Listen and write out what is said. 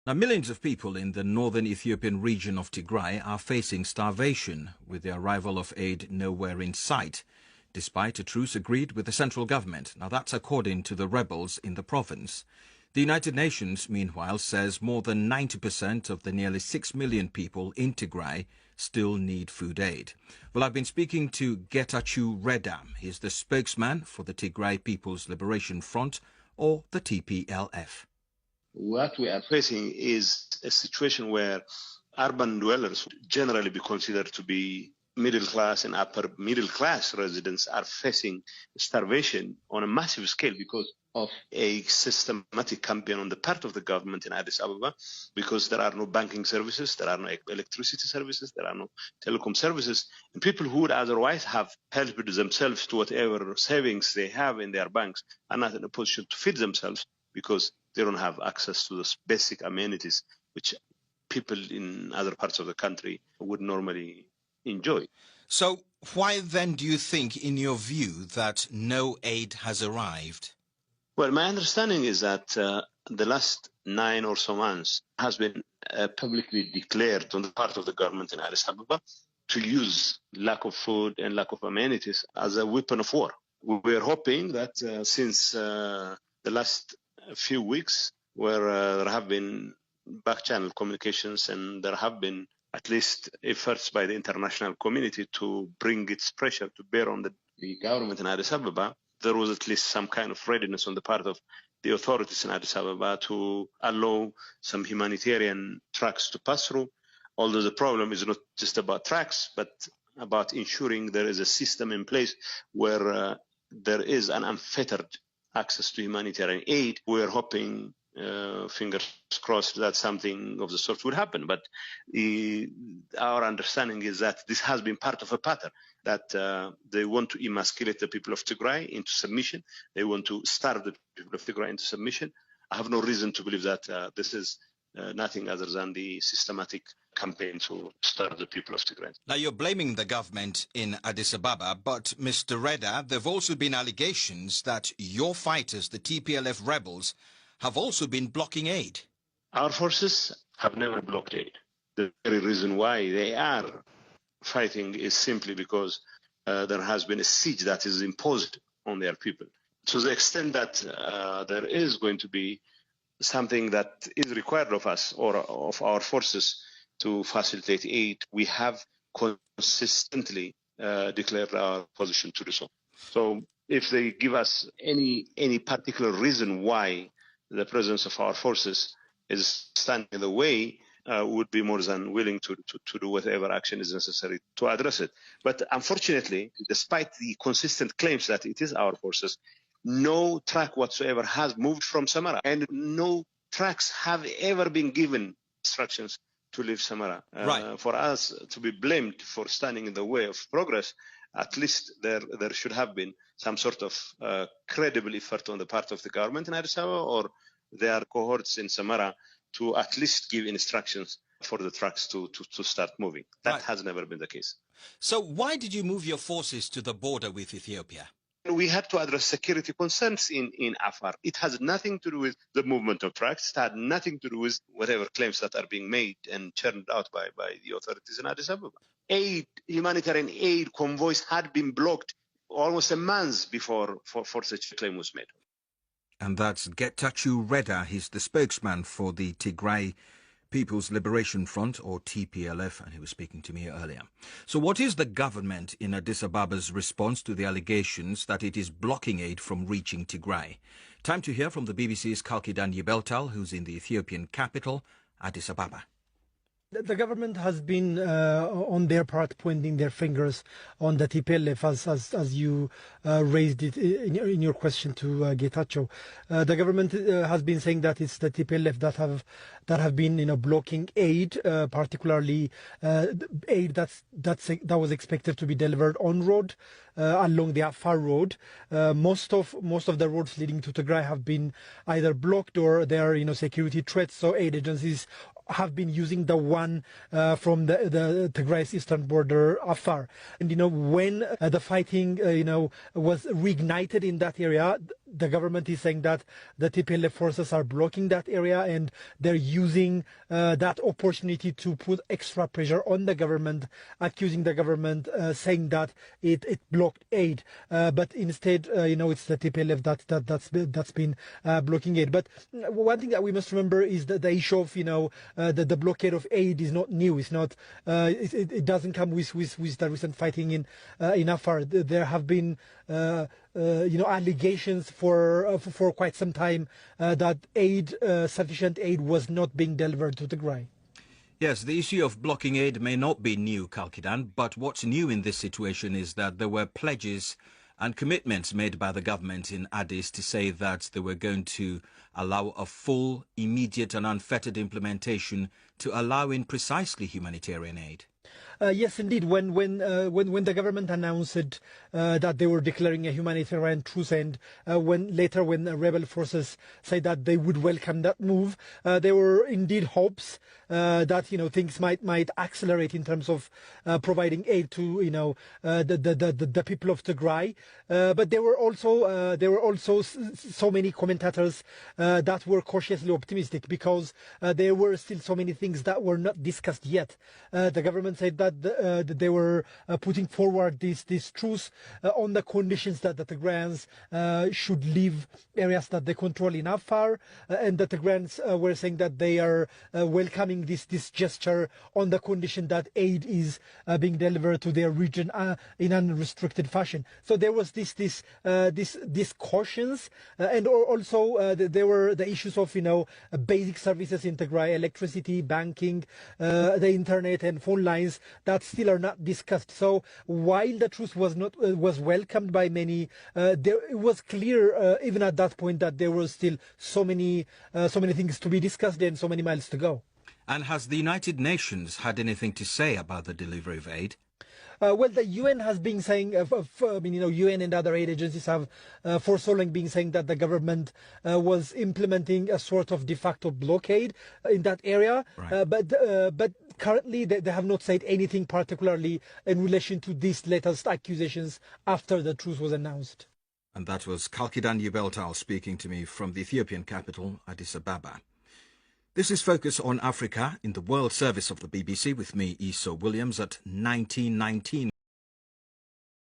Now, millions of people in the northern Ethiopian region of Tigray are facing starvation, with the arrival of aid nowhere in sight, despite a truce agreed with the central government. Now, that's according to the rebels in the province. The United Nations, meanwhile, says more than 90% of the nearly 6 million people in Tigray still need food aid. Well, I've been speaking to Getachew Reda. He's the spokesman for the Tigray People's Liberation Front, or the TPLF. What we are facing is a situation where urban dwellers, generally be considered to be middle class and upper middle class residents, are facing starvation on a massive scale because of a systematic campaign on the part of the government in Addis Ababa, because there are no banking services, there are no electricity services, there are no telecom services, and people who would otherwise have helped themselves to whatever savings they have in their banks are not in a position to feed themselves because they don't have access to those basic amenities which people in other parts of the country would normally enjoy. So why then do you think, in your view, that no aid has arrived? Well, my understanding is that the last 9 or so months has been publicly declared on the part of the government in Addis Ababa to use lack of food and lack of amenities as a weapon of war. We are hoping that since the last few weeks, where there have been back-channel communications and there have been at least efforts by the international community to bring its pressure to bear on the government in Addis Ababa, there was at least some kind of readiness on the part of the authorities in Addis Ababa to allow some humanitarian trucks to pass through, although the problem is not just about trucks, but about ensuring there is a system in place where there is an unfettered access to humanitarian aid. We're hoping, fingers crossed, that something of the sort would happen. But our understanding is that this has been part of a pattern, that they want to emasculate the people of Tigray into submission. They want to starve the people of Tigray into submission. I have no reason to believe that this is nothing other than the systematic campaign to starve the people of Tigray. Now, you're blaming the government in Addis Ababa, but Mr. Reda, there have also been allegations that your fighters, the TPLF rebels, have also been blocking aid. Our forces have never blocked aid. The very reason why they are fighting is simply because there has been a siege that is imposed on their people. To the extent that there is going to be something that is required of us or of our forces to facilitate aid, we have consistently declared our position to do so. So if they give us any particular reason why the presence of our forces is standing in the way, would be more than willing to do whatever action is necessary to address it. But unfortunately, despite the consistent claims that it is our forces, no truck whatsoever has moved from Samara, and no trucks have ever been given instructions to leave Samara. Right. For us to be blamed for standing in the way of progress, at least there should have been some sort of credible effort on the part of the government in Addis Ababa or their cohorts in Samara to at least give instructions for the trucks to start moving. That has never been the case. So why did you move your forces to the border with Ethiopia? We had to address security concerns in Afar. It has nothing to do with the movement of trucks. It had nothing to do with whatever claims that are being made and churned out by the authorities in Addis Ababa. Humanitarian aid convoys had been blocked almost a month before for such a claim was made. And that's Getachew Reda. He's the spokesman for the Tigray People's Liberation Front, or TPLF, and he was speaking to me earlier. So what is the government in Addis Ababa's response to the allegations that it is blocking aid from reaching Tigray? Time to hear from the BBC's Kalkidan Yibeltal, who's in the Ethiopian capital, Addis Ababa. The government has been, on their part, pointing their fingers on the TPLF, as you raised it in your question to Getachew. The government has been saying that it's the TPLF that have been, blocking aid, particularly aid that was expected to be delivered on road along the Afar road. Most of the roads leading to Tigray have been either blocked or there are security threats. So aid agencies have been using the one from the Tigray's eastern border, Afar. And when the fighting was reignited in that area, the government is saying that the TPLF forces are blocking that area and they're using that opportunity to put extra pressure on the government, accusing the government, saying that it blocked aid. But instead, it's the TPLF that's been blocking aid. But one thing that we must remember is that the issue of the blockade of aid is not new. It's not. It doesn't come with the recent fighting in Afar. There have been allegations for quite some time that sufficient aid was not being delivered to Tigray. Yes, the issue of blocking aid may not be new, Kalkidan, but what's new in this situation is that there were pledges and commitments made by the government in Addis to say that they were going to allow a full, immediate and unfettered implementation to allow in precisely humanitarian aid. Yes, indeed. When the government announced that they were declaring a humanitarian truce, and when the rebel forces said that they would welcome that move, there were indeed hopes that things might accelerate in terms of providing aid to the people of Tigray. But there were also so many commentators that were cautiously optimistic because there were still so many things that were not discussed yet. The government said that they were putting forward this truce on the conditions that the Tigrayans should leave areas that they control in Afar, and the Tigrayans were saying that they are welcoming this gesture on the condition that aid is being delivered to their region in unrestricted fashion. So there was this cautions, and also there were the issues of basic services in Tigray, electricity, banking, the internet and phone lines that still are not discussed. So while the truce was welcomed by many, it was clear even at that point that there were still so many things to be discussed and so many miles to go. And has the United Nations had anything to say about the delivery of aid? Well, the UN has been saying, UN and other aid agencies have for so long been saying that the government was implementing a sort of de facto blockade in that area. Right. But currently they have not said anything particularly in relation to these latest accusations after the truce was announced. And that was Kalkidan Yubeltal speaking to me from the Ethiopian capital, Addis Ababa. This is Focus on Africa in the World Service of the BBC with me, Esau Williams, at 1919.